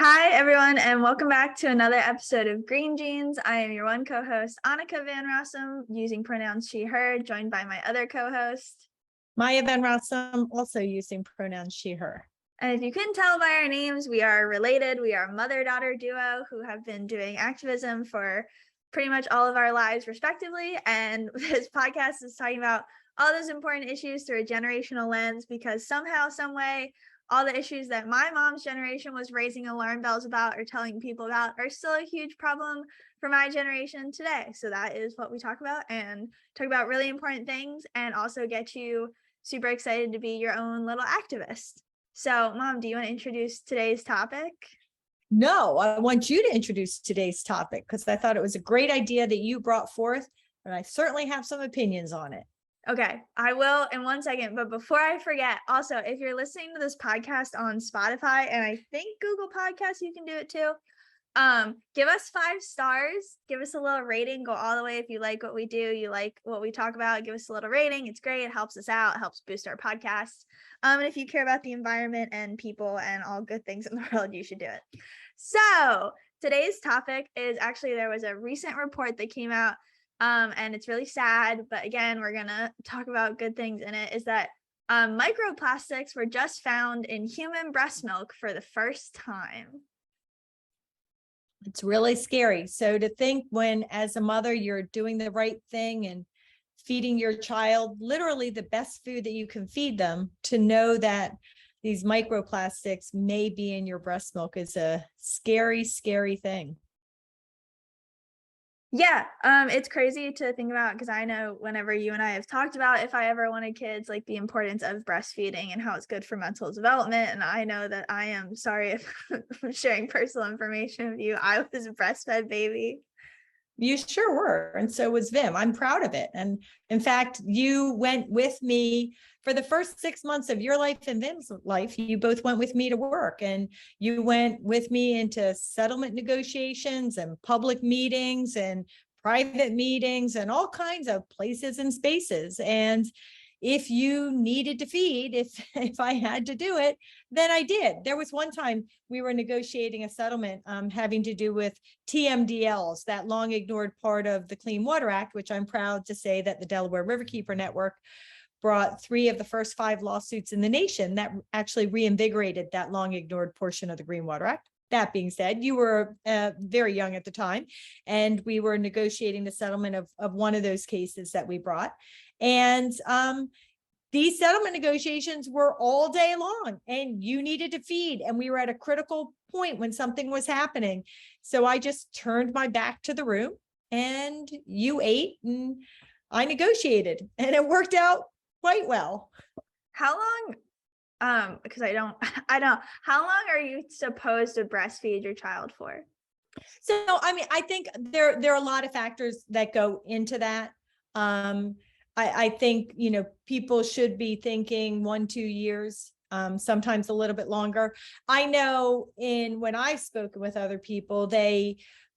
Hi, everyone, and welcome back to another episode of Green Jeans. I am your one co-host, Annika Van Rossum, using pronouns she, her, joined by my other co-host, Maya Van Rossum, also using pronouns she, her. And if you couldn't tell by our names, we are related. We are a mother-daughter duo who have been doing activism for pretty much all of our lives, respectively. And this podcast is talking about all those important issues through a generational lens, because somehow, some way, all the issues that my mom's generation was raising alarm bells about or telling people about are still a huge problem for my generation today. So that is what we talk about, and talk about really important things, and also get you super excited to be your own little activist. So, Mom, do you want to introduce today's topic? No, I want you to introduce today's topic because I thought it was a great idea that you brought forth, and I certainly have some opinions on it. Okay, I will in 1 second. But before I forget, also, if you're listening to this podcast on Spotify, and I think Google Podcasts, you can do it too. Give us 5 stars, give us a little rating, go all the way. If you like what we do, you like what we talk about, give us a little rating. It's great. It helps us out, helps boost our podcast. And if you care about the environment and people and all good things in the world, you should do it. So today's topic is actually, there was a recent report that came out, and it's really sad, but again, we're gonna talk about good things in it, is that microplastics were just found in human breast milk for the first time. It's really scary. So to think when, as a mother, you're doing the right thing and feeding your child literally the best food that you can feed them, to know that these microplastics may be in your breast milk is a scary, scary thing. Yeah, it's crazy to think about, because I know whenever you and I have talked about, if I ever wanted kids, like the importance of breastfeeding and how it's good for mental development. And I know that I am sorry if I'm sharing personal information with you. I was a breastfed baby. You sure were. And so was Vim. I'm proud of it. And in fact, you went with me for the first 6 months of your life and Vim's life. You both went with me to work, and you went with me into settlement negotiations and public meetings and private meetings and all kinds of places and spaces. And if you needed to feed, if I had to do it, then I did. There was one time we were negotiating a settlement having to do with TMDLs, that long ignored part of the Clean Water Act, which I'm proud to say that the Delaware Riverkeeper Network brought 3 of the first 5 lawsuits in the nation that actually reinvigorated that long ignored portion of the Clean Water Act. That being said, you were very young at the time, and we were negotiating the settlement of one of those cases that we brought. And these settlement negotiations were all day long, and you needed to feed. And we were at a critical point when something was happening. So I just turned my back to the room, and you ate, and I negotiated, and it worked out quite well. How long, because I don't, how long are you supposed to breastfeed your child for? So, I mean, I think there are a lot of factors that go into that. I think, people should be thinking 1-2 years, sometimes a little bit longer. I know when I've spoken with other people, they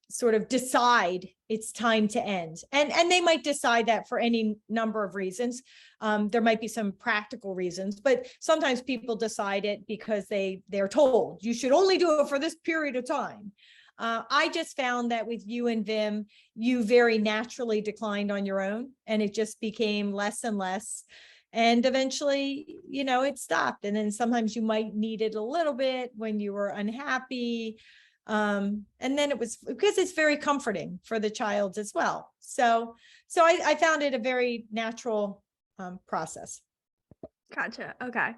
sort of decide it's time to end. And they might decide that for any number of reasons. There might be some practical reasons, but sometimes people decide it because they're told you should only do it for this period of time. I just found that with you and Vim, you very naturally declined on your own, and it just became less and less. And eventually, it stopped. And then sometimes you might need it a little bit when you were unhappy. And then it was because it's very comforting for the child as well. So I found it a very natural process. Gotcha. Okay.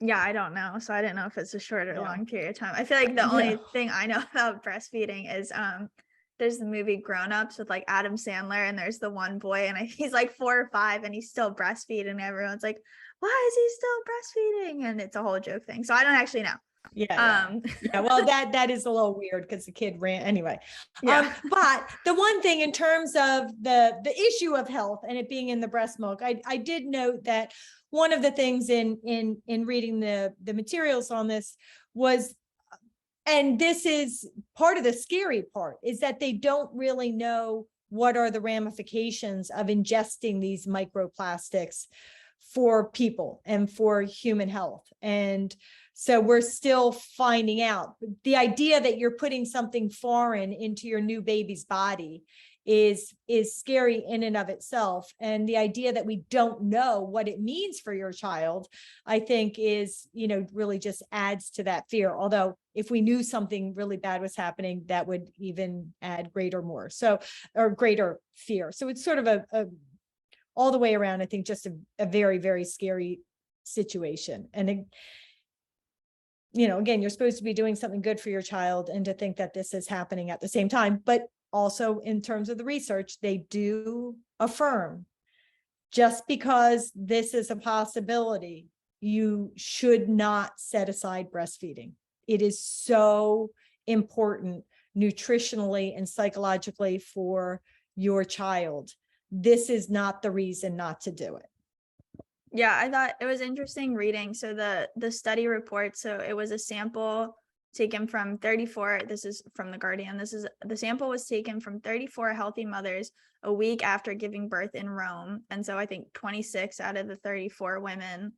Yeah, I don't know. So I didn't know if it's a short or long period of time. I feel like the only thing I know about breastfeeding is there's the movie Grown Ups with like Adam Sandler, and there's the one boy, and he's like 4 or 5, and he's still breastfeeding, and everyone's like, why is he still breastfeeding? And it's a whole joke thing. So I don't actually know. Yeah. Well, that is a little weird because the kid ran anyway. Yeah. But the one thing in terms of the issue of health and it being in the breast milk, I did note that one of the things in reading the materials on this was, and this is part of the scary part, is that they don't really know what are the ramifications of ingesting these microplastics for people and for human health. And so we're still finding out. The idea that you're putting something foreign into your new baby's body is scary in and of itself. And the idea that we don't know what it means for your child, I think is, really just adds to that fear. Although if we knew something really bad was happening, that would even add greater fear. So it's sort of a all the way around, I think, just a very, very scary situation. And again, you're supposed to be doing something good for your child, and to think that this is happening at the same time. But also, in terms of the research, they do affirm, just because this is a possibility, you should not set aside breastfeeding. It is so important nutritionally and psychologically for your child. This is not the reason not to do it. Yeah, I thought it was interesting reading. So the study report, so it was a sample taken from 34, this is from The Guardian, the sample was taken from 34 healthy mothers a week after giving birth in Rome. And so I think 26 out of the 34 women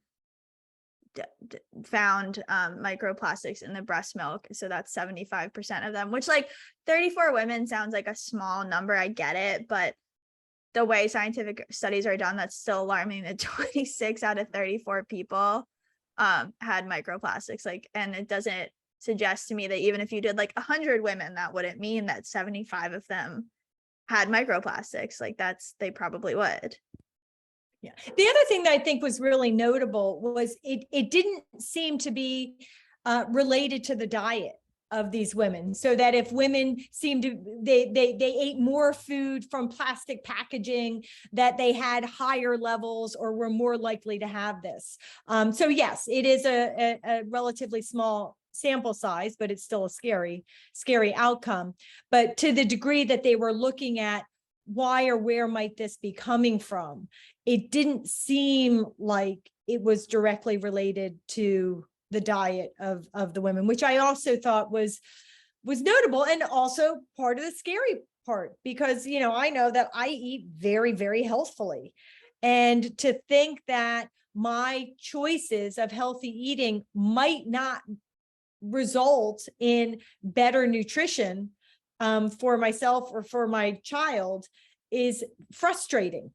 found microplastics in the breast milk. So that's 75% of them, which, like, 34 women sounds like a small number. I get it, but the way scientific studies are done, that's still alarming that 26 out of 34 people had microplastics. Like, and it doesn't suggest to me that even if you did like 100 women, that wouldn't mean that 75 of them had microplastics. Like, they probably would. Yeah. The other thing that I think was really notable was it didn't seem to be related to the diet of these women. So that if women seemed to, they ate more food from plastic packaging, that they had higher levels or were more likely to have this. So yes, it is a relatively small sample size, but it's still a scary outcome. But to the degree that they were looking at why or where might this be coming from, it didn't seem like it was directly related to the diet of the women, which I also thought was notable, and also part of the scary part, because I know that I eat very, very healthfully, and to think that my choices of healthy eating might not result in better nutrition for myself or for my child is frustrating,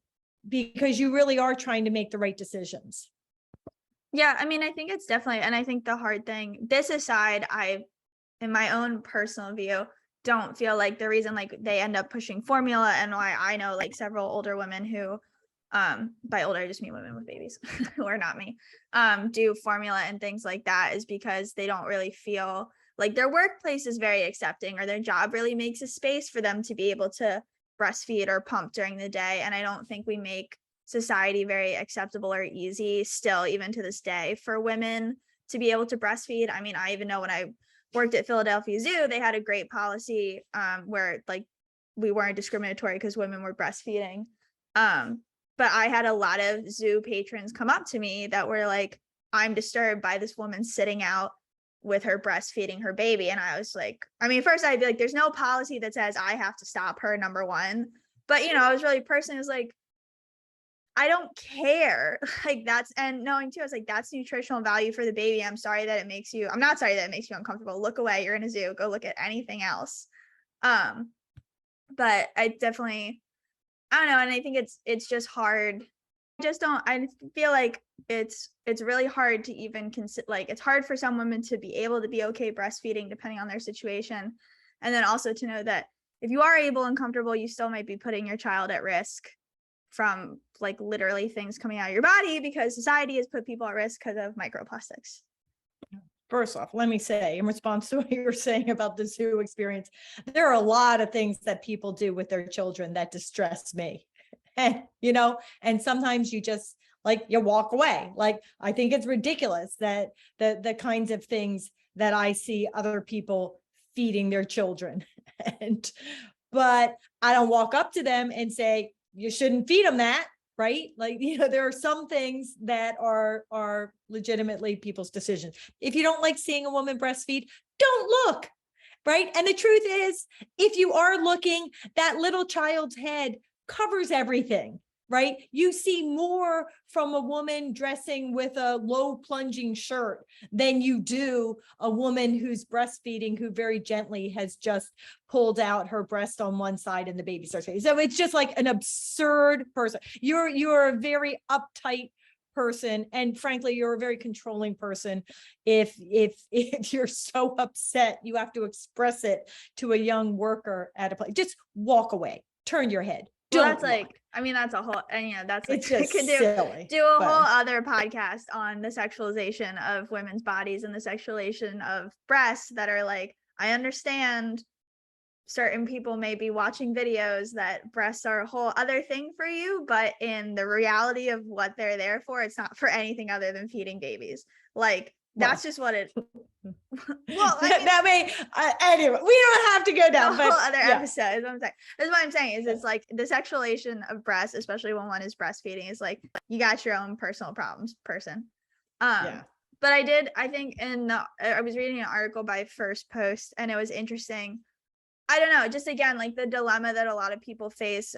because you really are trying to make the right decisions. Yeah, I mean, I think it's definitely, and I think the hard thing, this aside, in my own personal view, don't feel like the reason like they end up pushing formula, and why I know like several older women who, by older I just mean women with babies who are not me, do formula and things like that, is because they don't really feel like their workplace is very accepting, or their job really makes a space for them to be able to breastfeed or pump during the day. And I don't think we make society very acceptable or easy still, even to this day, for women to be able to breastfeed. I mean, I even know when I worked at Philadelphia Zoo, they had a great policy where like we weren't discriminatory because women were breastfeeding. But I had a lot of zoo patrons come up to me that were like, I'm disturbed by this woman sitting out with her breastfeeding her baby. And I was like, I mean, first I'd be like, there's no policy that says I have to stop her, number one. But I was really personally was like, I don't care. Like, that's, and knowing too, I was like, that's nutritional value for the baby. I'm not sorry that it makes you uncomfortable. Look away. You're in a zoo. Go look at anything else. But I definitely, I don't know. And I think it's just hard. I feel like it's really hard to even consider, like, it's hard for some women to be able to be okay breastfeeding depending on their situation. And then also to know that if you are able and comfortable, you still might be putting your child at risk from like literally things coming out of your body, because society has put people at risk because of microplastics. First off, let me say, in response to what you were saying about the zoo experience, there are a lot of things that people do with their children that distress me. And, and sometimes you just like, you walk away. Like, I think it's ridiculous that the kinds of things that I see other people feeding their children. But I don't walk up to them and say, you shouldn't feed them that, right? Like, there are some things that are legitimately people's decisions. If you don't like seeing a woman breastfeed, don't look, right? And the truth is, if you are looking, that little child's head covers everything. right? You see more from a woman dressing with a low plunging shirt than you do a woman who's breastfeeding, who very gently has just pulled out her breast on one side and the baby starts feeding. So it's just like an absurd person. You're a very uptight person, and frankly you're a very controlling person if you're so upset you have to express it to a young worker at a place. Just walk away, turn your head. Well, Don't that's look. like, I mean, that's a whole, and that's like, It's just could silly, do a but- whole other podcast on the sexualization of women's bodies and the sexualization of breasts that are like, I understand certain people may be watching videos that breasts are a whole other thing for you, but in the reality of what they're there for, it's not for anything other than feeding babies. Like, that's just what it, well, I mean, that may anyway, we don't have to go down, a but whole other yeah. episode is what I'm saying. That's what I'm saying is it's like the sexualization of breasts, especially when one is breastfeeding, is like you got your own personal problems, person. Yeah. But I think I was reading an article by First Post, and it was interesting. I don't know, just again, like the dilemma that a lot of people face.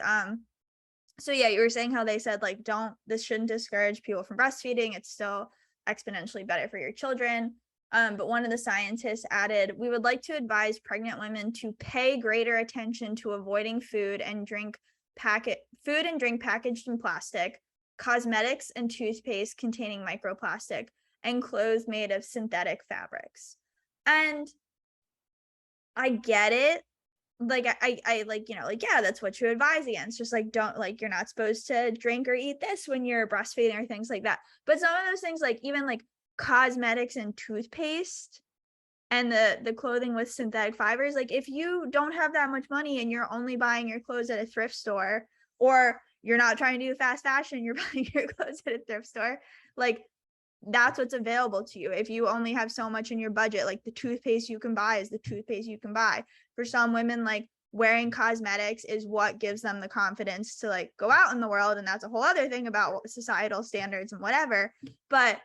So yeah, you were saying how they said like, this shouldn't discourage people from breastfeeding. It's still exponentially better for your children. But one of the scientists added, we would like to advise pregnant women to pay greater attention to avoiding food and drink packaged in plastic, cosmetics and toothpaste containing microplastic, and clothes made of synthetic fabrics. And I get it. Like I like, like, yeah, that's what you advise against. Just like, don't, like, you're not supposed to drink or eat this when you're breastfeeding or things like that. But some of those things, like even like cosmetics and toothpaste and the clothing with synthetic fibers, like if you don't have that much money and you're only buying your clothes at a thrift store, or you're not trying to do fast fashion, you're buying your clothes at a thrift store, like that's what's available to you. If you only have so much in your budget, like the toothpaste you can buy is the toothpaste you can buy. For some women, like wearing cosmetics is what gives them the confidence to like go out in the world, and that's a whole other thing about societal standards and whatever. But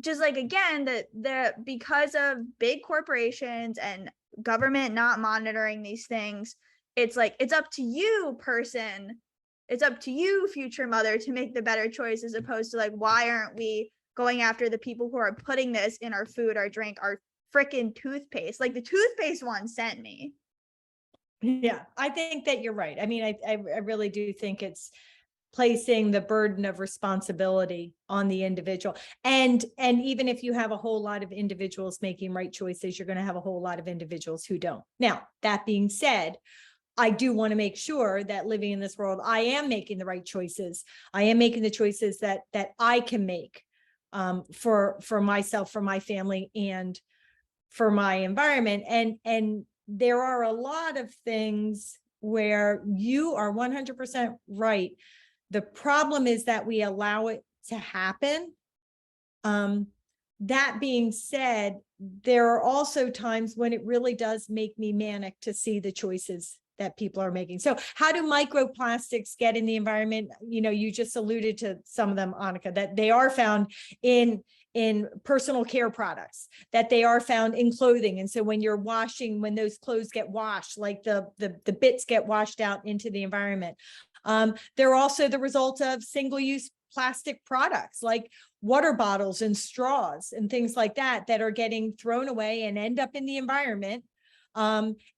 just like, again, that because of big corporations and government not monitoring these things, it's like, it's up to you, person, it's up to you, future mother, to make the better choice, as opposed to like, why aren't we going after the people who are putting this in our food, our drink, our freaking toothpaste? Like the toothpaste one sent me. Yeah, I think that you're right. I mean, I really do think it's placing the burden of responsibility on the individual. And even if you have a whole lot of individuals making right choices, you're going to have a whole lot of individuals who don't. Now, that being said, I do want to make sure that living in this world, I am making the right choices. I am making the choices that I can make for myself, for my family, and for my environment. And there are a lot of things where you are 100% right. The problem is that we allow it to happen. That being said, there are also times when it really does make me manic to see the choices that people are making. So how do microplastics get in the environment? You just alluded to some of them, Annika, that they are found in personal care products, that they are found in clothing. And so when you're washing, when those clothes get washed, like the bits get washed out into the environment. They're also the result of single-use plastic products like water bottles and straws and things like that are getting thrown away and end up in the environment,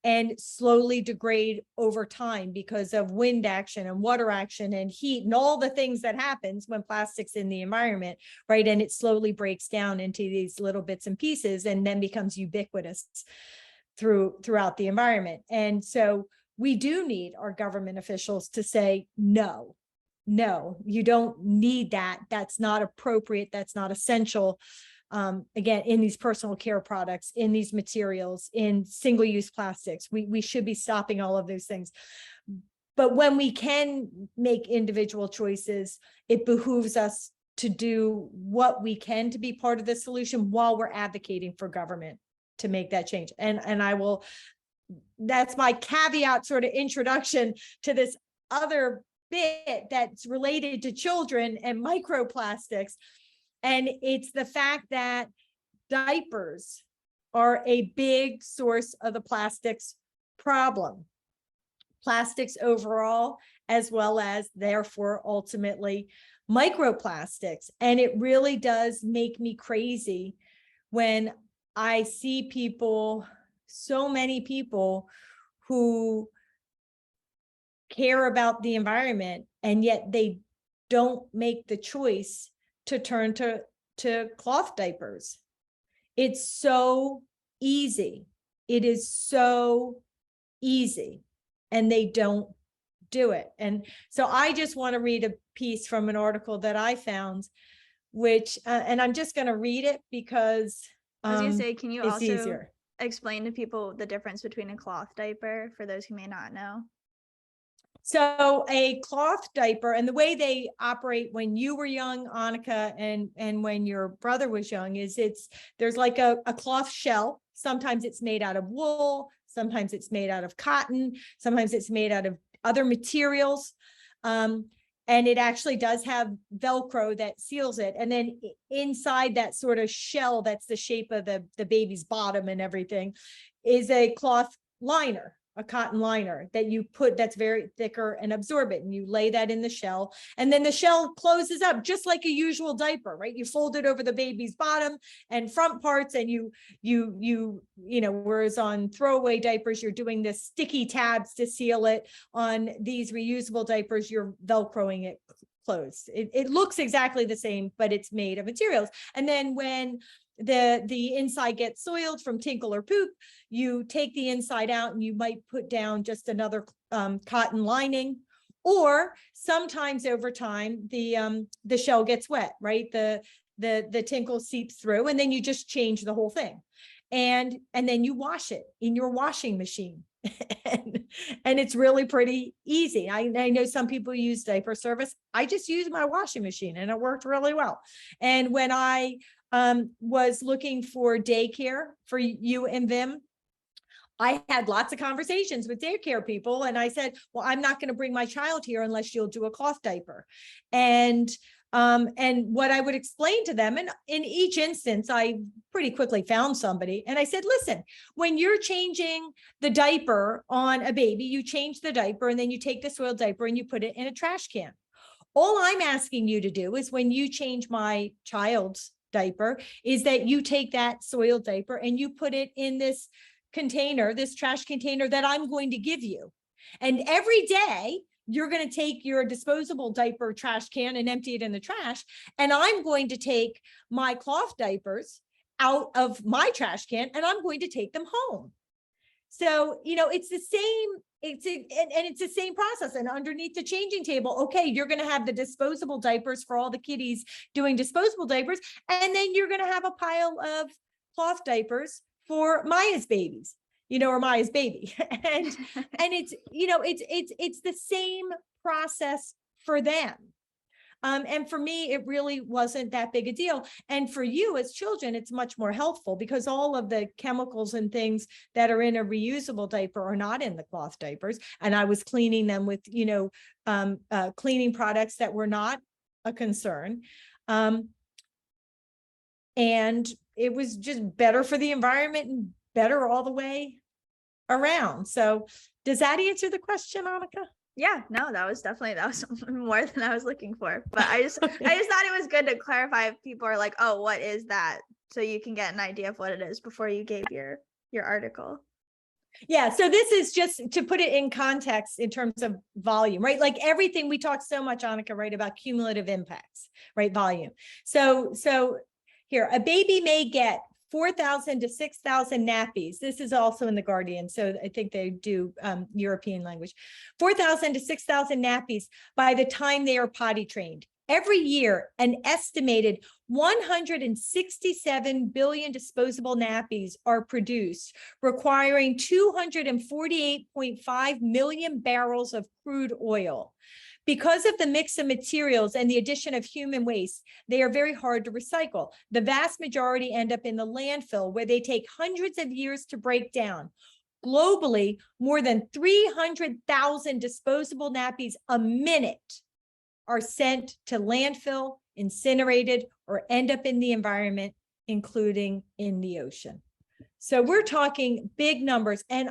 and slowly degrade over time because of wind action and water action and heat and all the things that happens when plastic's in the environment, right? And it slowly breaks down into these little bits and pieces and then becomes ubiquitous throughout the environment. And so we do need our government officials to say, no, you don't need that. That's not appropriate. That's not essential. Again, in these personal care products, in these materials, in single-use plastics, we should be stopping all of those things. But when we can make individual choices, it behooves us to do what we can to be part of the solution while we're advocating for government to make that change. And I will, that's my caveat sort of introduction to this other bit that's related to children and microplastics. And it's the fact that diapers are a big source of the plastics problem. plastics overall, as well as therefore ultimately microplastics. And it really does make me crazy when I see people, so many people who care about the environment, and yet they don't make the choice to turn to cloth diapers. It's so easy. It is so easy, and they don't do it. And so I just want to read a piece from an article that I found, which, and I'm just going to read it because I was gonna say, can you it's also easier. explain to people the difference between a cloth diaper for those who may not know? So a cloth diaper, and the way they operate when you were young, Annika, and when your brother was young, is there's like a cloth shell. Sometimes it's made out of wool, sometimes it's made out of cotton, sometimes it's made out of other materials. And it actually does have Velcro that seals it. And then inside that sort of shell, that's the shape of the baby's bottom and everything, is a cloth liner, a cotton liner that you put, that's very thicker and absorbent, and you lay that in the shell, and then the shell closes up just like a usual diaper, right? You fold it over the baby's bottom and front parts, and you know, whereas on throwaway diapers you're doing this sticky tabs to seal it, on these reusable diapers you're velcroing it closed. It looks exactly the same, but it's made of materials. And then when the inside gets soiled from tinkle or poop, you take the inside out and you might put down just another cotton lining, or sometimes over time the shell gets wet, right? The tinkle seeps through, and then you just change the whole thing, and then you wash it in your washing machine. and it's really pretty easy. I know some people use diaper service. I just use my washing machine, and it worked really well. And when I was looking for daycare for you and Vim, I had lots of conversations with daycare people, and I said, well, I'm not going to bring my child here unless you'll do a cloth diaper. And what I would explain to them, and in each instance, I pretty quickly found somebody, and I said, listen, when you're changing the diaper on a baby, you change the diaper, and then you take the soiled diaper and you put it in a trash can. All I'm asking you to do is, when you change my child's diaper, is that you take that soiled diaper and you put it in this container, this trash container that I'm going to give you. And every day you're going to take your disposable diaper trash can and empty it in the trash. And I'm going to take my cloth diapers out of my trash can, and I'm going to take them home. So, you know, it's the same, it's the same process. And underneath the changing table, okay, you're going to have the disposable diapers for all the kiddies doing disposable diapers. And then you're going to have a pile of cloth diapers for Maya's babies, you know, or Maya's baby. and it's, you know, it's the same process for them. And for me, it really wasn't that big a deal. And for you as children, it's much more helpful, because all of the chemicals and things that are in a reusable diaper are not in the cloth diapers. And I was cleaning them with, you know, cleaning products that were not a concern. And it was just better for the environment and better all the way around. So does that answer the question, Annika? Yeah, no, that was more than I was looking for. But I just thought it was good to clarify if people are like, oh, what is that? So you can get an idea of what it is before you gave your article. Yeah, so this is just to put it in context in terms of volume, right? Like everything we talk so much, Annika, right, about cumulative impacts, right? Volume. So here, a baby may get 4,000 to 6,000 nappies. This is also in the Guardian, so I think they do European language. 4,000 to 6,000 nappies by the time they are potty trained. Every year, an estimated 167 billion disposable nappies are produced, requiring 248.5 million barrels of crude oil. Because of the mix of materials and the addition of human waste, they are very hard to recycle. The vast majority end up in the landfill, where they take hundreds of years to break down. Globally, more than 300,000 disposable nappies a minute are sent to landfill, incinerated, or end up in the environment, including in the ocean. So we're talking big numbers, and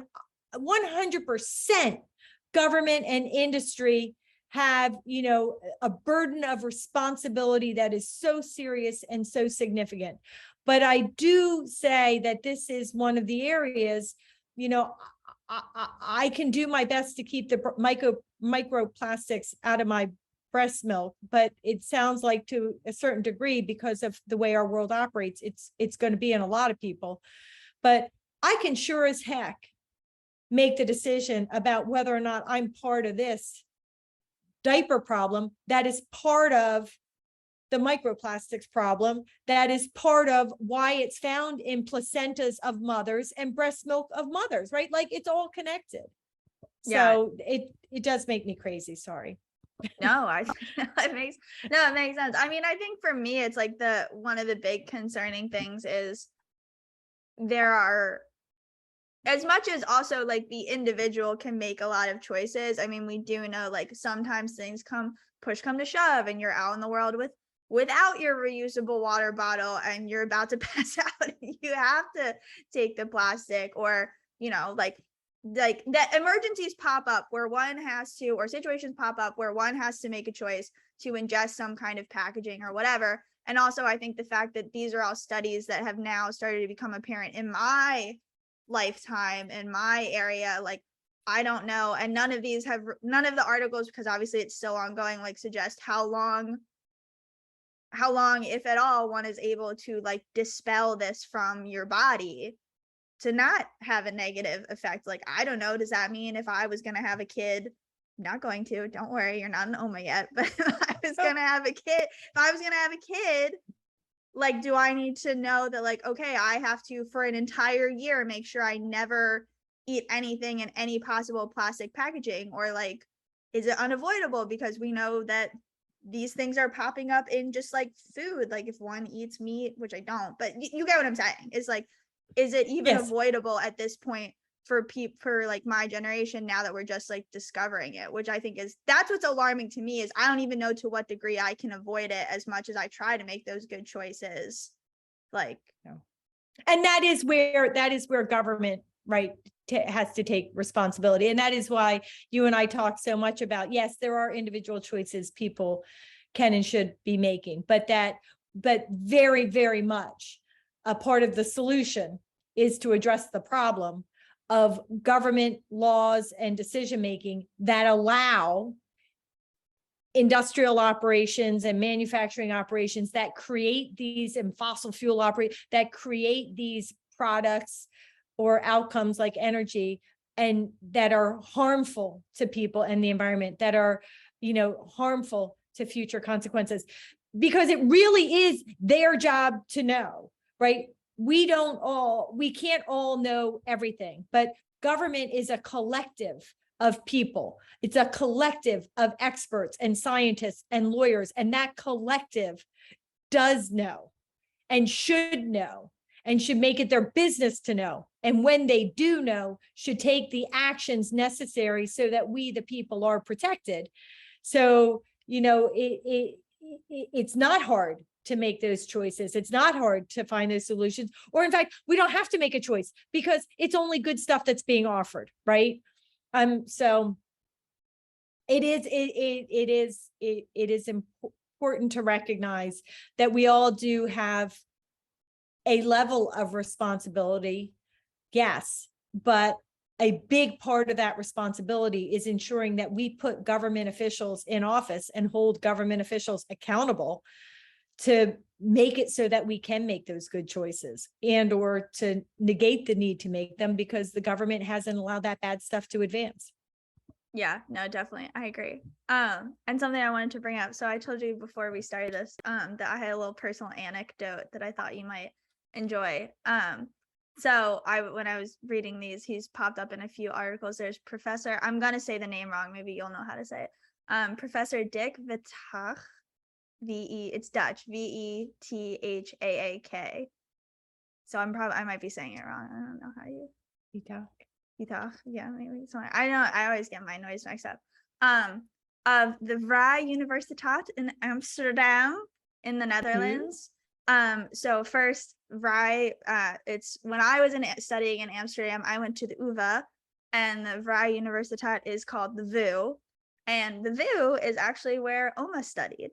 100% government and industry have, a burden of responsibility that is so serious and so significant. But I do say that this is one of the areas, I can do my best to keep the microplastics out of my breast milk, but it sounds like to a certain degree, because of the way our world operates, it's going to be in a lot of people. But I can sure as heck make the decision about whether or not I'm part of this diaper problem that is part of the microplastics problem, that is part of why it's found in placentas of mothers and breast milk of mothers, right? Like, it's all connected. Yeah. So it does make me crazy. Sorry. No, it makes sense. I mean, I think for me, it's like one of the big concerning things is there are, as much as also like the individual can make a lot of choices. I mean, we do know like sometimes things push come to shove and you're out in the world without your reusable water bottle and you're about to pass out. You have to take the plastic, or, like that emergencies pop up where one has to, or situations pop up where one has to make a choice to ingest some kind of packaging or whatever. And also, I think the fact that these are all studies that have now started to become apparent in my lifetime, in my area, like, I don't know. And none of the articles, because obviously it's still ongoing, like suggest how long, if at all, one is able to like dispel this from your body to not have a negative effect. Like, I don't know, does that mean if I was going to have a kid, not going to, don't worry, you're not an OMA yet, but if I was going to have a kid, like, do I need to know that, like, okay, I have to, for an entire year, make sure I never eat anything in any possible plastic packaging? Or like, is it unavoidable because we know that these things are popping up in just like food? Like, if one eats meat, which I don't, but you get what I'm saying. It's like, is it even avoidable at this point for like my generation, now that we're just like discovering it? Which I think that's what's alarming to me, is I don't even know to what degree I can avoid it, as much as I try to make those good choices. Like, and that is where government, right, has to take responsibility. And that is why you and I talk so much about, yes, there are individual choices people can and should be making, but very, very much a part of the solution is to address the problem of government laws and decision-making that allow industrial operations and manufacturing operations that create these, and fossil fuel that create these products or outcomes like energy, and that are harmful to people and the environment, that are, harmful to future consequences, because it really is their job to know, right? We can't all know everything, but government is a collective of people. It's a collective of experts and scientists and lawyers, and that collective does know and should make it their business to know. And when they do know, should take the actions necessary so that we, the people, are protected. So, it's not hard to make those choices. It's not hard to find those solutions. Or in fact, we don't have to make a choice because it's only good stuff that's being offered, right? So it is important to recognize that we all do have a level of responsibility, yes, but a big part of that responsibility is ensuring that we put government officials in office and hold government officials accountable to make it so that we can make those good choices, and or to negate the need to make them because the government hasn't allowed that bad stuff to advance. Yeah, no, definitely. I agree. And something I wanted to bring up. So I told you before we started this, that I had a little personal anecdote that I thought you might enjoy. So when I was reading these, he's popped up in a few articles. There's Professor, I'm going to say the name wrong. Maybe you'll know how to say it. Professor Dick Vitach, it's Dutch, Vethaak. So I might be saying it wrong. I don't know how you. Vitach, yeah, maybe something. I know, I always get my noise mixed up. Of the Vrij Universiteit in Amsterdam in the Netherlands. So first, Vrij, it's when I was studying in Amsterdam, I went to the UvA, and the Vrije Universiteit is called the VU. And the VU is actually where Oma studied.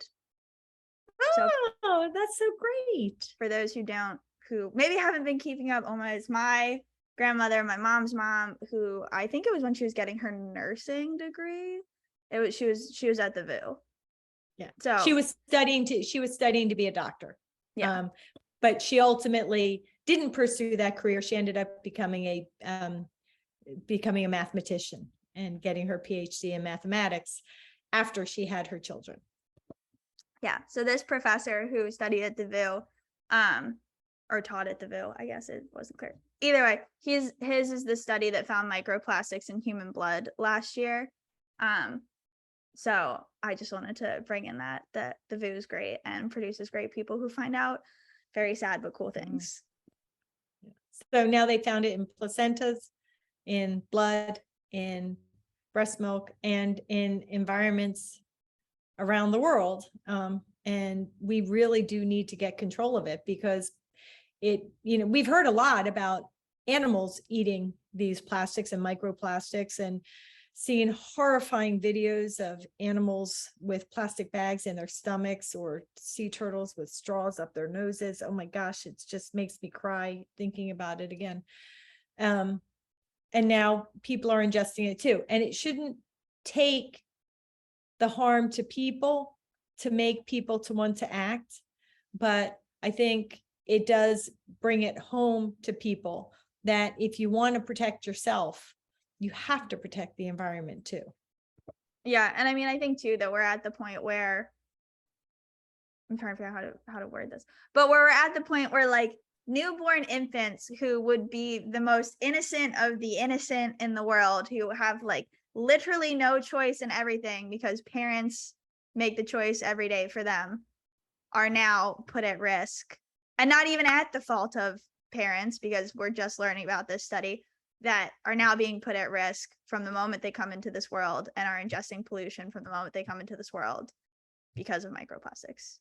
So Oh, that's so great. for those who maybe haven't been keeping up, Oma is my grandmother, my mom's mom, who I think it was when she was getting her nursing degree. She was at the VU. Yeah. So she was studying to be a doctor. Yeah. But she ultimately didn't pursue that career. She ended up becoming a mathematician and getting her PhD in mathematics after she had her children. Yeah. So this professor who studied at the VU, or taught at the VU, I guess it wasn't clear. Either way, his is the study that found microplastics in human blood last year. So I just wanted to bring in that the VU is great and produces great people who find out very sad but cool things. So now they found it in placentas, in blood, in breast milk, and in environments around the world. And we really do need to get control of it, because we've heard a lot about animals eating these plastics and microplastics, and seeing horrifying videos of animals with plastic bags in their stomachs, or sea turtles with straws up their noses. Oh my gosh, it just makes me cry thinking about it again. And now people are ingesting it too. And it shouldn't take the harm to people to make people to want to act. But I think it does bring it home to people that if you want to protect yourself, you have to protect the environment too. Yeah, and I mean, I think too that we're at the point where I'm trying to figure out how to word this, but we're at the point where like newborn infants who would be the most innocent of the innocent in the world, who have like literally no choice in everything because parents make the choice every day for them, are now put at risk, and not even at the fault of parents, because we're just learning about this study, that are now being put at risk from the moment they come into this world and are ingesting pollution from the moment they come into this world because of microplastics.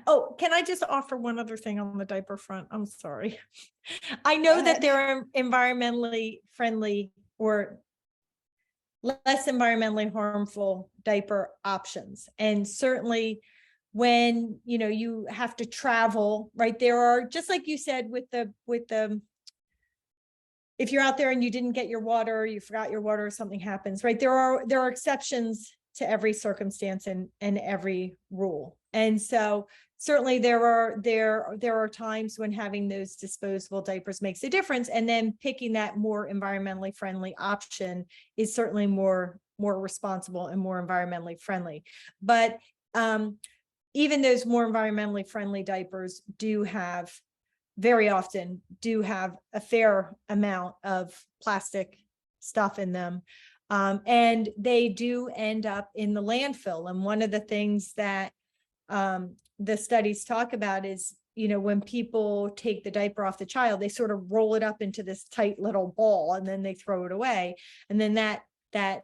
Oh, can I just offer one other thing on the diaper front? I'm sorry. I know that there are environmentally friendly or less environmentally harmful diaper options. And certainly when, you have to travel, right? There are, just like you said, with the if you're out there and you didn't get your water, you forgot your water, or something happens, right? There are exceptions to every circumstance and every rule. And so certainly there are times when having those disposable diapers makes a difference. And then picking that more environmentally friendly option is certainly more responsible and more environmentally friendly. But even those more environmentally friendly diapers very often do have a fair amount of plastic stuff in them. And they do end up in the landfill. And one of the things that the studies talk about is, when people take the diaper off the child, they sort of roll it up into this tight little ball and then they throw it away. And then that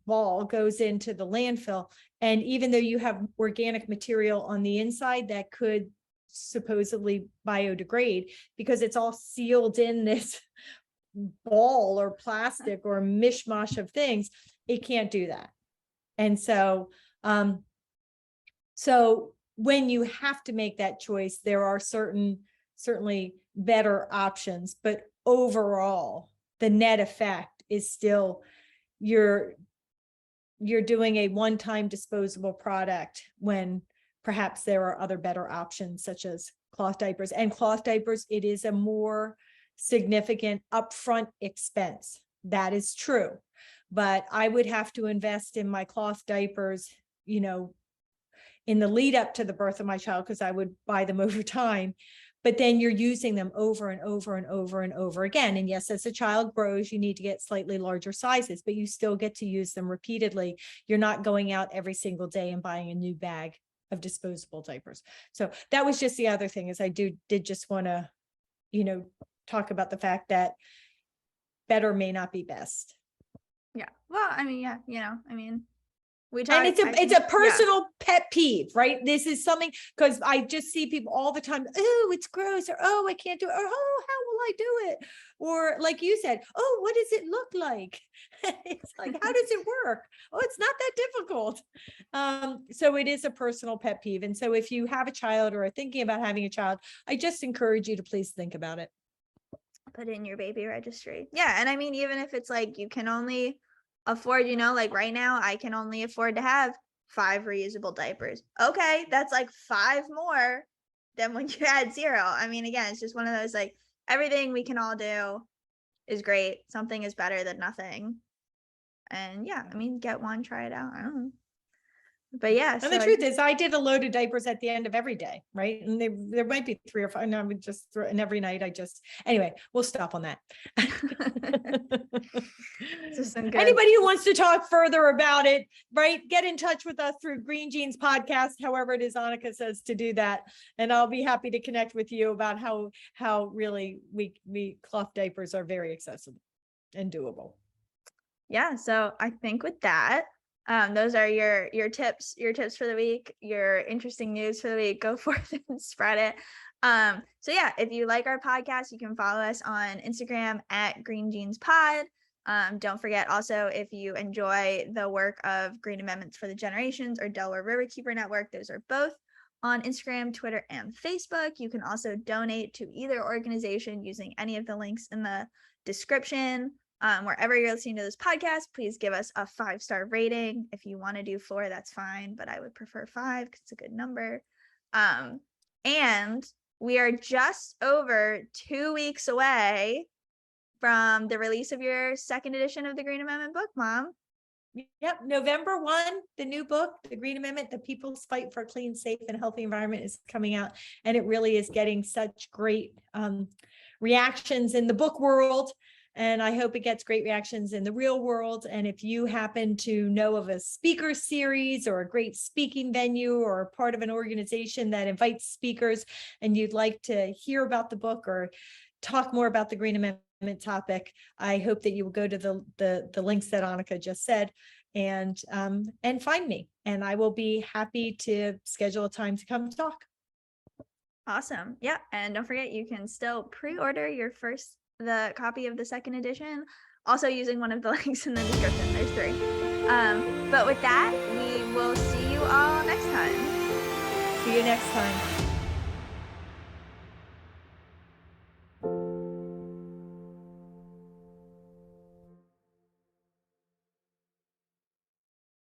ball goes into the landfill. And even though you have organic material on the inside that could supposedly biodegrade, because it's all sealed in this ball or plastic or mishmash of things, it can't do that. And so when you have to make that choice, there are certainly better options, but overall the net effect is still you're doing a one-time disposable product, when perhaps there are other better options, such as cloth diapers. And cloth diapers, it is a more significant upfront expense. That is true. But I would have to invest in my cloth diapers, in the lead up to the birth of my child, because I would buy them over time. But then you're using them over and over and over and over again. And yes, as a child grows, you need to get slightly larger sizes, but you still get to use them repeatedly. You're not going out every single day and buying a new bag of disposable diapers. So that was just the other thing, is I did just want to, talk about the fact that better may not be best. Yeah. Well, I mean, yeah, And it's a personal pet peeve, right? This is something, because I just see people all the time, oh, it's gross, or oh, I can't do it, or oh, how will I do it? Or like you said, oh, what does it look like? It's like, how does it work? Oh, it's not that difficult. So it is a personal pet peeve. And so if you have a child or are thinking about having a child, I just encourage you to please think about it. Put in your baby registry. Yeah. And I mean, even if it's like you can only afford, like right now, I can only afford to have 5 reusable diapers. Okay. That's like 5 more than when you had 0. I mean, again, it's just one of those, like, everything we can all do is great. Something is better than nothing. And yeah, I mean, get one, try it out. I don't know. But yeah. And the truth is, I did a load of diapers at the end of every day, right? And there might be 3 or 5. No, I would just throw, and every night anyway, we'll stop on that. Anybody who wants to talk further about it, right? Get in touch with us through Green Jeans Podcast, however it is Annika says to do that. And I'll be happy to connect with you about how really we cloth diapers are very accessible and doable. Yeah. So I think with that, those are your tips for the week, your interesting news for the week. Go forth and spread it. So yeah, if you like our podcast, you can follow us on Instagram at Green Jeans Pod. Don't forget also, if you enjoy the work of Green Amendments for the Generations or Delaware Riverkeeper Network, those are both on Instagram, Twitter, and Facebook. You can also donate to either organization using any of the links in the description. Wherever you're listening to this podcast, please give us a 5-star rating. If you want to do 4, that's fine, but I would prefer 5 because it's a good number. And we are just over 2 weeks away from the release of your 2nd edition of the Green Amendment book, Mom. Yep. November 1, the new book, The Green Amendment, The People's Fight for a Clean, Safe, and Healthy Environment, is coming out. And it really is getting such great reactions in the book world. And I hope it gets great reactions in the real world. And if you happen to know of a speaker series or a great speaking venue or a part of an organization that invites speakers, and you'd like to hear about the book or talk more about the Green Amendment topic, I hope that you will go to the links that Annika just said and find me. And I will be happy to schedule a time to come talk. Awesome. Yeah. And don't forget, you can still pre-order the copy of the 2nd edition, also using one of the links in the description. There's 3. But with that, we will see you all next time. See you next time.